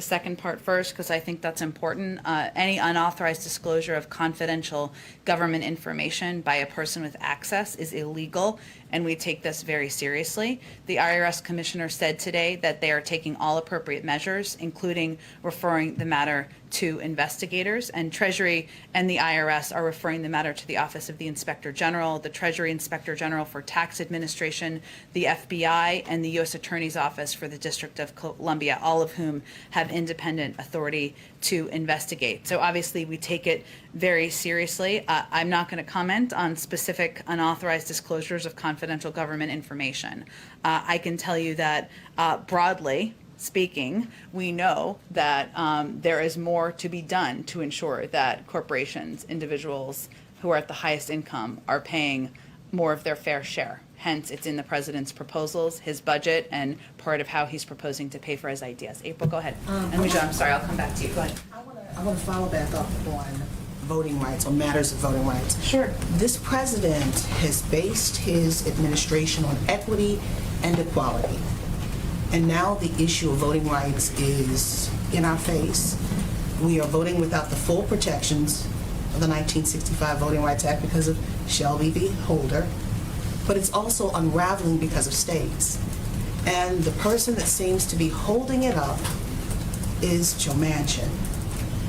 second part first because I think that's important. Any unauthorized disclosure of confidential government information by a person with access is illegal, and we take this very seriously. The IRS commissioner said today that they are taking all appropriate measures, including referring the matter to investigators, and Treasury and the IRS are referring the matter to the Office of the Inspector General, the Treasury Inspector General for Tax Administration, the FBI, and the U.S. Attorney's Office for the District of Columbia, all of whom have independent authority to investigate. So obviously we take it very seriously. I'm not going to comment on specific unauthorized disclosures of confidential government information. I can tell you that broadly speaking, we know that there is more to be done to ensure that corporations, individuals who are at the highest income are paying more of their fair share. Hence, it's in the president's proposals, his budget, and part of how he's proposing to pay for his ideas. April, go ahead. And Lucia, I'm sorry, I'll come back to you. Go ahead. I want to follow back up on voting rights, or matters of voting rights. Sure. This president has based his administration on equity and equality. And now the issue of voting rights is in our face. We are voting without the full protections of the 1965 Voting Rights Act because of Shelby v. Holder, but it's also unraveling because of states. And the person that seems to be holding it up is Joe Manchin.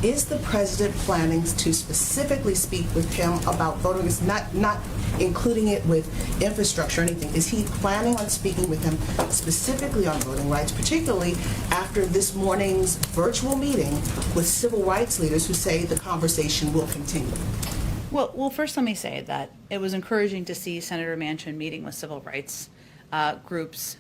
Is the president planning to specifically speak with him about voting rights, not including it with infrastructure or anything? Is he planning on speaking with him specifically on voting rights, particularly after this morning's virtual meeting with civil rights leaders who say the conversation will continue? Well, first let me say that it was encouraging to see Senator Manchin meeting with civil rights groups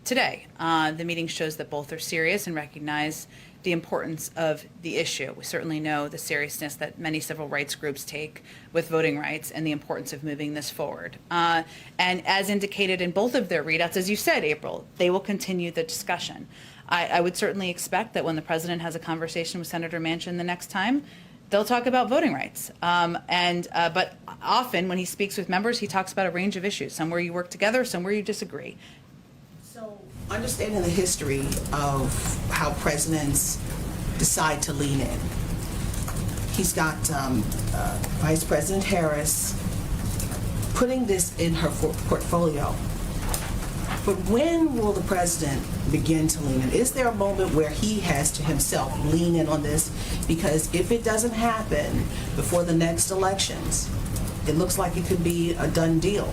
today. The meeting shows that both are serious and recognize the importance of the issue. We certainly know the seriousness that many civil rights groups take with voting rights and the importance of moving this forward. And as indicated in both of their readouts, as you said, April, they will continue the discussion. I would certainly expect that when the president has a conversation with Senator Manchin the next time, they'll talk about voting rights. But often when he speaks with members, he talks about a range of issues, some where you work together, some where you disagree. Understanding the history of how presidents decide to lean in. He's got Vice President Harris putting this in her portfolio. But when will the president begin to lean in? Is there a moment where he has to himself lean in on this? Because if it doesn't happen before the next elections, it looks like it could be a done deal.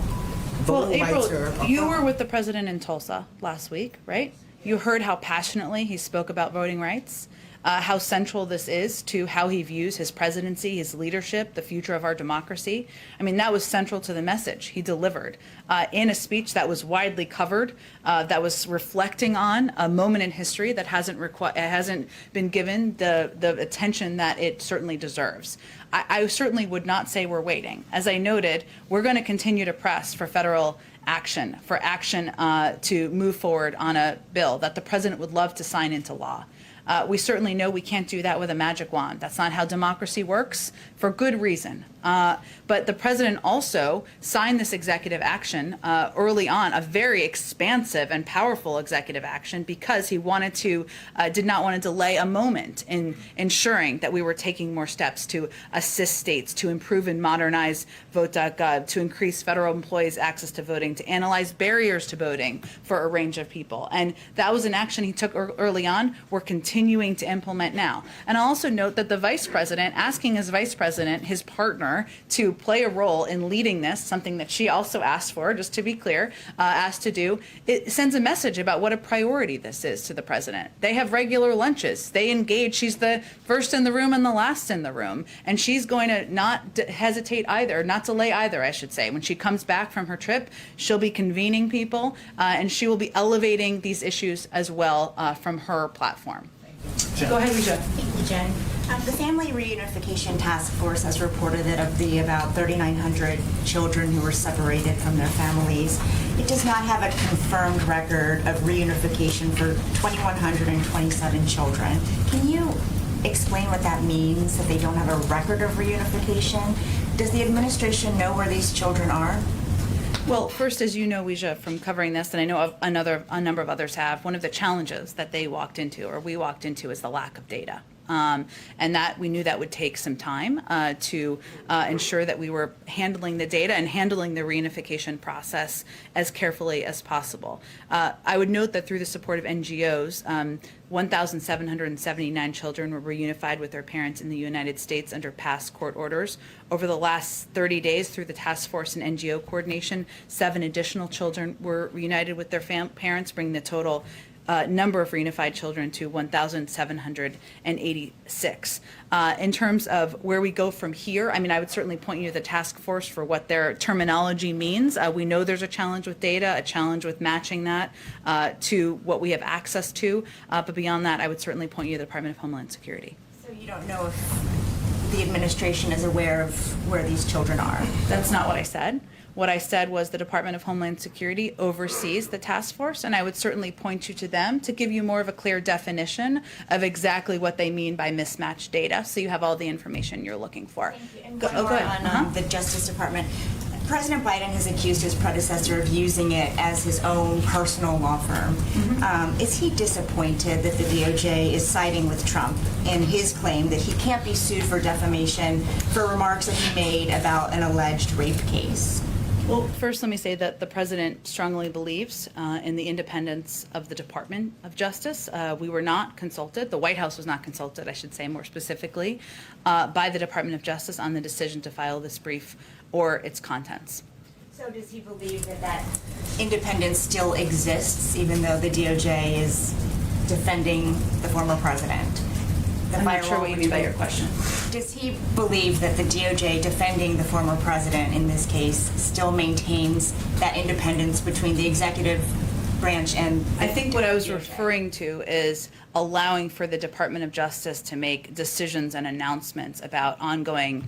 Well, April, you were with the president in Tulsa last week, right? You heard how passionately he spoke about voting rights, how central this is to how he views his presidency, his leadership, the future of our democracy. I mean, that was central to the message he delivered in a speech that was widely covered, that was reflecting on a moment in history that hasn't been given the attention that it certainly deserves. I certainly would not say we're waiting. As I noted, we're going to continue to press for federal action, to move forward on a bill that the president would love to sign into law. We certainly know we can't do that with a magic wand. That's not how democracy works, for good reason. But the president also signed this executive action early on, a very expansive and powerful executive action, because he did not want to delay a moment in ensuring that we were taking more steps to assist states, to improve and modernize vote.gov, to increase federal employees' access to voting, to analyze barriers to voting for a range of people. And that was an action he took early on. We're continuing to implement now. And I'll also note that the vice president, asking his vice president, his partner, to play a role in leading this, something that she also asked for, just to be clear, asked to do, it sends a message about what a priority this is to the president. They have regular lunches. They engage. She's the first in the room and the last in the room. And she's going to not hesitate either, not delay either, I should say. When she comes back from her trip, she'll be convening people, and she will be elevating these issues as well from her platform. Jen. Go ahead, Lucia. Thank you, Jen. The Family Reunification Task Force has reported that of the about 3,900 children who were separated from their families, it does not have a confirmed record of reunification for 2,127 children. Can you explain what that means, that they don't have a record of reunification? Does the administration know where these children are? Well, first, as you know, Weijia, from covering this, and I know a number of others have, one of the challenges that they walked into, or we walked into, is the lack of data. And that we knew that would take some time to ensure that we were handling the data and handling the reunification process as carefully as possible. I would note that through the support of NGOs, 1,779 children were reunified with their parents in the United States under past court orders. Over the last 30 days, through the task force and NGO coordination, 7 additional children were reunited with their parents, bringing the total number of reunified children to 1,786. In terms of where we go from here, I mean, I would certainly point you to the task force for what their terminology means. We know there's a challenge with data, a challenge with matching that to what we have access to. But beyond that, I would certainly point you to the Department of Homeland Security. So you don't know if the administration is aware of where these children are? That's not what I said. What I said was the Department of Homeland Security oversees the task force, and I would certainly point you to them to give you more of a clear definition of exactly what they mean by mismatched data, so you have all the information you're looking for. Thank you. And one more on the Justice Department. President Biden has accused his predecessor of using it as his own personal law firm. Is he disappointed that the DOJ is siding with Trump in his claim that he can't be sued for defamation for remarks that he made about an alleged rape case? Well, first, let me say that the president strongly believes in the independence of the Department of Justice. We were not consulted, the White House was not consulted, I should say more specifically, by the Department of Justice on the decision to file this brief or its contents. So does he believe that that independence still exists, even though the DOJ is defending the former president? I'm not sure what you mean by your question. Does he believe that the DOJ defending the former president in this case still maintains that independence between the executive branch and the I think what I was DOJ? referring to is allowing for the Department of Justice to make decisions and announcements about ongoing,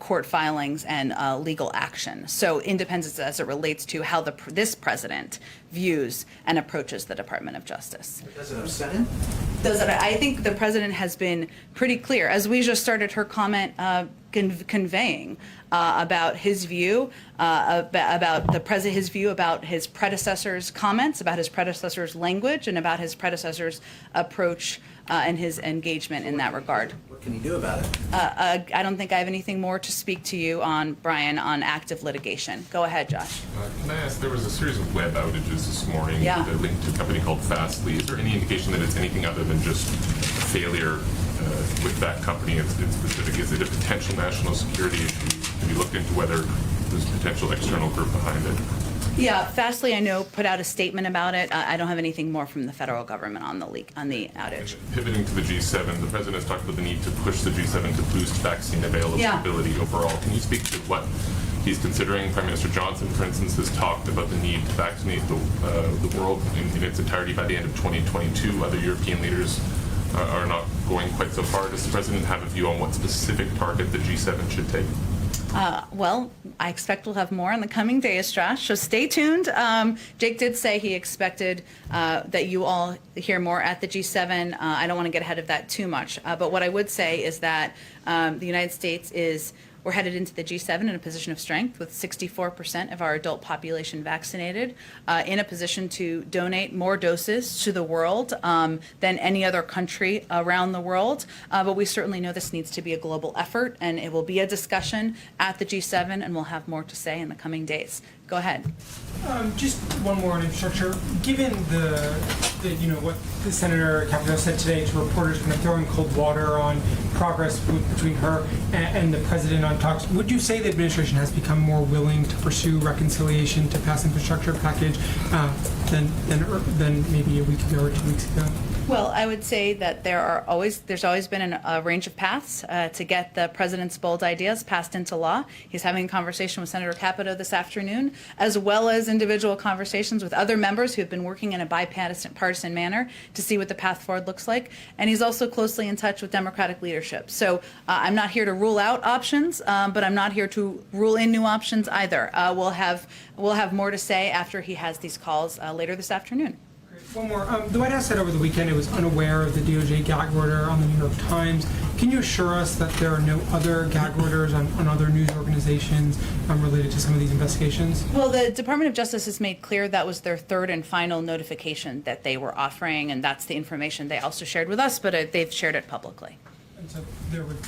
court filings and legal action. So independence as it relates to how this president views and approaches the Department of Justice. Does it upset him? I think the president has been pretty clear, as we just started her comment conveying about his view his view about his predecessor's comments, about his predecessor's language, and about his predecessor's approach and his engagement in that regard. What can he do about it? I don't think I have anything more to speak to you on, Brian, on active litigation. Go ahead, Josh. Can I ask, there was a series of web outages this morning Yeah. that linked to a company called Fastly. Is there any indication that it's anything other than just a failure with that company in specific? Is it a potential national security issue? Have you looked into whether there's a potential external group behind it? Yeah, Fastly, I know, put out a statement about it. I don't have anything more from the federal government on the outage. Pivoting to the G7, the president has talked about the need to push the G7 to boost vaccine availability overall. Can you speak to what he's considering? Prime Minister Johnson, for instance, has talked about the need to vaccinate the world in its entirety by the end of 2022. Other European leaders are not going quite so far. Does the president have a view on what specific target the G7 should take? Well, I expect we'll have more in the coming days, Josh, so stay tuned. Jake did say he expected that you all hear more at the G7. I don't want to get ahead of that too much, but what I would say is that the United States we're headed into the G7 in a position of strength with 64% of our adult population vaccinated, in a position to donate more doses to the world than any other country around the world. But we certainly know this needs to be a global effort, and it will be a discussion at the G7, and we'll have more to say in the coming days. Go ahead. Just one more on infrastructure. Given what the Senator Capito said today to reporters, kind of throwing cold water on progress between her and the president on talks, would you say the administration has become more willing to pursue reconciliation to pass infrastructure package than maybe a week ago or 2 weeks ago? Well, I would say that there's always been a range of paths to get the president's bold ideas passed into law. He's having a conversation with Senator Capito this afternoon, as well as individual conversations with other members who have been working in a bipartisan manner to see what the path forward looks like. And he's also closely in touch with Democratic leadership. So I'm not here to rule out options, but I'm not here to rule in new options either. We'll have more to say after he has these calls later this afternoon. One more. The White House said over the weekend it was unaware of the DOJ gag order on the New York Times. Can you assure us that there are no other gag orders on other news organizations related to some of these investigations? Well, the Department of Justice has made clear that was their third and final notification that they were offering, and that's the information they also shared with us, but they've shared it publicly. And so there would,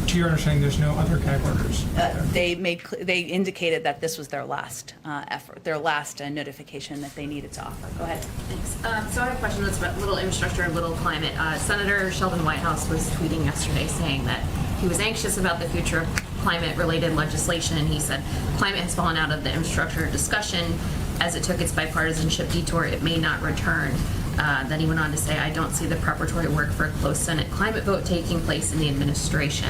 to your understanding, there's no other gag orders? They indicated that this was their last effort, their last notification that they needed to offer. Go ahead. Thanks. So I have a question that's about little infrastructure and little climate. Senator Sheldon Whitehouse was tweeting yesterday saying that he was anxious about the future of climate-related legislation, and he said climate has fallen out of the infrastructure discussion. As it took its bipartisanship detour, it may not return. Then he went on to say, I don't see the preparatory work for a close Senate climate vote taking place in the administration.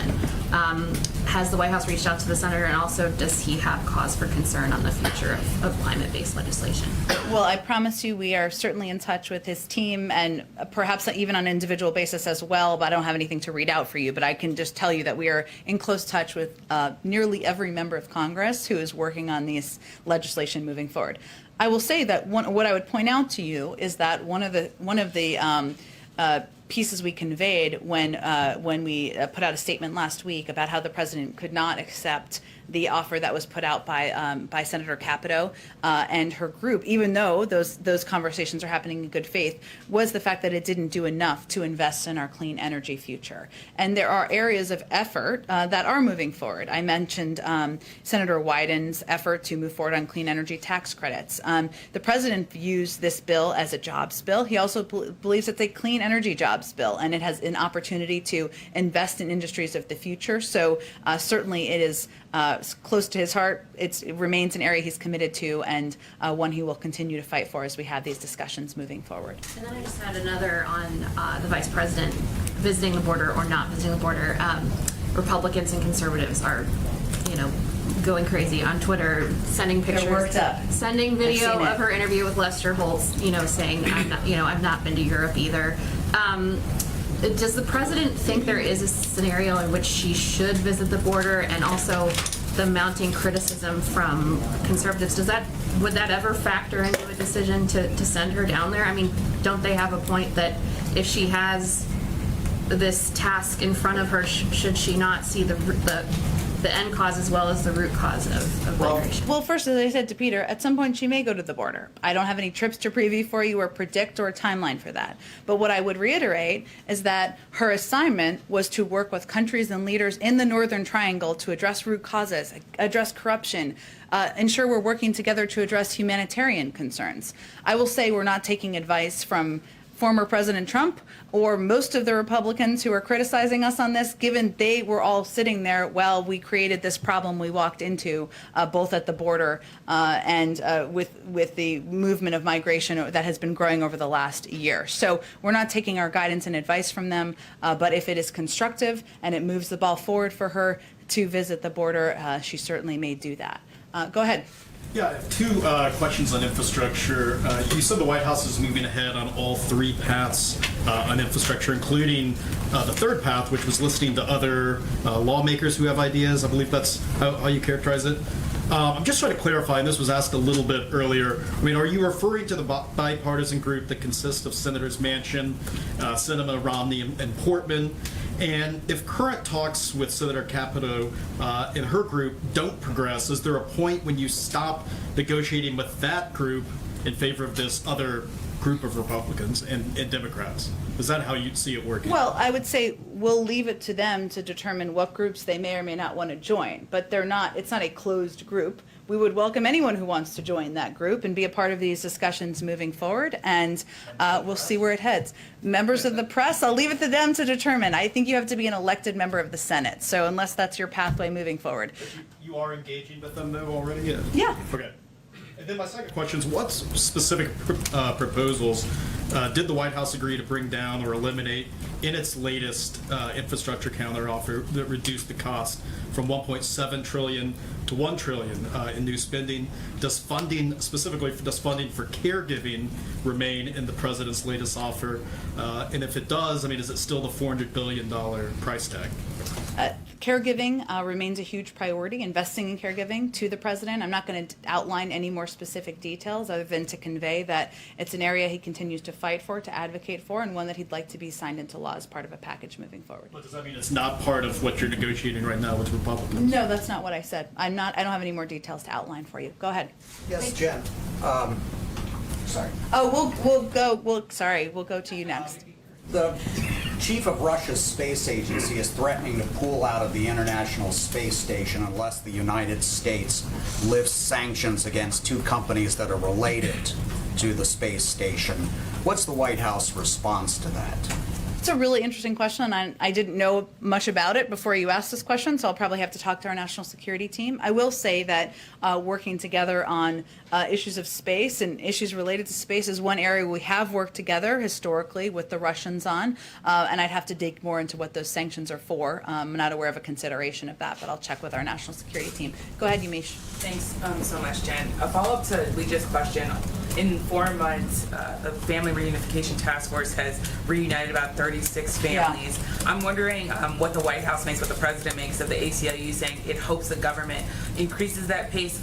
Has the White House reached out to the senator, and also does he have cause for concern on the future of climate-based legislation? Well, I promise you we are certainly in touch with his team, and perhaps even on an individual basis as well, but I don't have anything to read out for you. But I can just tell you that we are in close touch with nearly every member of Congress who is working on this legislation moving forward. I will say that what I would point out to you is that one of the pieces we conveyed when we put out a statement last week about how the president could not accept the offer that was put out by Senator Capito and her group, even though those conversations are happening in good faith, was the fact that it didn't do enough to invest in our clean energy future. And there are areas of effort that are moving forward. I mentioned Senator Wyden's effort to move forward on clean energy tax credits. The president views this bill as a jobs bill. He also believes it's a clean energy jobs bill, and it has an opportunity to invest in industries of the future. So certainly it is close to his heart. It remains an area he's committed to, and one he will continue to fight for as we have these discussions moving forward. And then I just had another on the vice president visiting the border or not visiting the border. Republicans and conservatives are, going crazy on Twitter, sending pictures, worked up. sending video I've seen it. of her interview with Lester Holt, saying I've not been to Europe either. Does the president think there is a scenario in which she should visit the border, and also the mounting criticism from conservatives? Would that ever factor into a decision to send her down there? I mean, don't they have a point that if she has this task in front of her, should she not see the end cause as well as the root cause of migration? Well, first, as I said to Peter, at some point she may go to the border. I don't have any trips to preview for you or predict or a timeline for that. But what I would reiterate is that her assignment was to work with countries and leaders in the Northern Triangle to address root causes, address corruption, ensure we're working together to address humanitarian concerns. I will say we're not taking advice from former President Trump or most of the Republicans who are criticizing us on this, given they were all sitting there while we created this problem we walked into, both at the border and with the movement of migration that has been growing over the last year. So we're not taking our guidance and advice from them, but if it is constructive and it moves the ball forward for her to visit the border, she certainly may do that. Go ahead. Yeah, I have two questions on infrastructure. You said the White House is moving ahead on all three paths on infrastructure, including the third path, which was listening to other lawmakers who have ideas. I believe that's how you characterize it. I'm just trying to clarify, and this was asked a little bit earlier. I mean, are you referring to the bipartisan group that consists of Senators Manchin, Sinema, Romney, and Portman? And if current talks with Senator Capito and her group don't progress, is there a point when you stop negotiating with that group in favor of this other group of Republicans and Democrats? Is that how you see it working? Well, I would say we'll leave it to them to determine what groups they may or may not want to join, but it's not a closed group. We would welcome anyone who wants to join that group and be a part of these discussions moving forward, and we'll see where it heads. Members of the press, I'll leave it to them to determine. I think you have to be an elected member of the Senate, so unless that's your pathway moving forward. You are engaging with them, though, already? Yeah. Okay. And then my second question is, what specific proposals did the White House agree to bring down or eliminate in its latest infrastructure counteroffer that reduced the cost from 1.7 trillion to 1 trillion in new spending. Does funding, specifically does funding for caregiving, remain in the president's latest offer? And if it does, I mean, is it still the $400 billion price tag? Caregiving remains a huge priority, investing in caregiving to the president. I'm not going to outline any more specific details other than to convey that it's an area he continues to fight for, to advocate for, and one that he'd like to be signed into law as part of a package moving forward. But does that mean it's not part of what you're negotiating right now with Republicans? No, that's not what I said. I don't have any more details to outline for you. Go ahead. Yes, Jen. Sorry. Oh, we'll go to you next. The chief of Russia's space agency is threatening to pull out of the International Space Station unless the United States lifts sanctions against two companies that are related to the space station. What's the White House response to that? It's a really interesting question, and I didn't know much about it before you asked this question, so I'll probably have to talk to our national security team. I will say that working together on issues of space and issues related to space is one area we have worked together historically with the Russians on, and I'd have to dig more into what those sanctions are for. I'm not aware of a consideration of that, but I'll check with our national security team. Go ahead, Yumesh. Thanks so much, Jen. A follow-up to Leja's question. In 4 months, the Family Reunification Task Force has reunited about 36 families. Yeah. I'm wondering what the White House makes, what the president makes of the ACLU saying it hopes the government increases that pace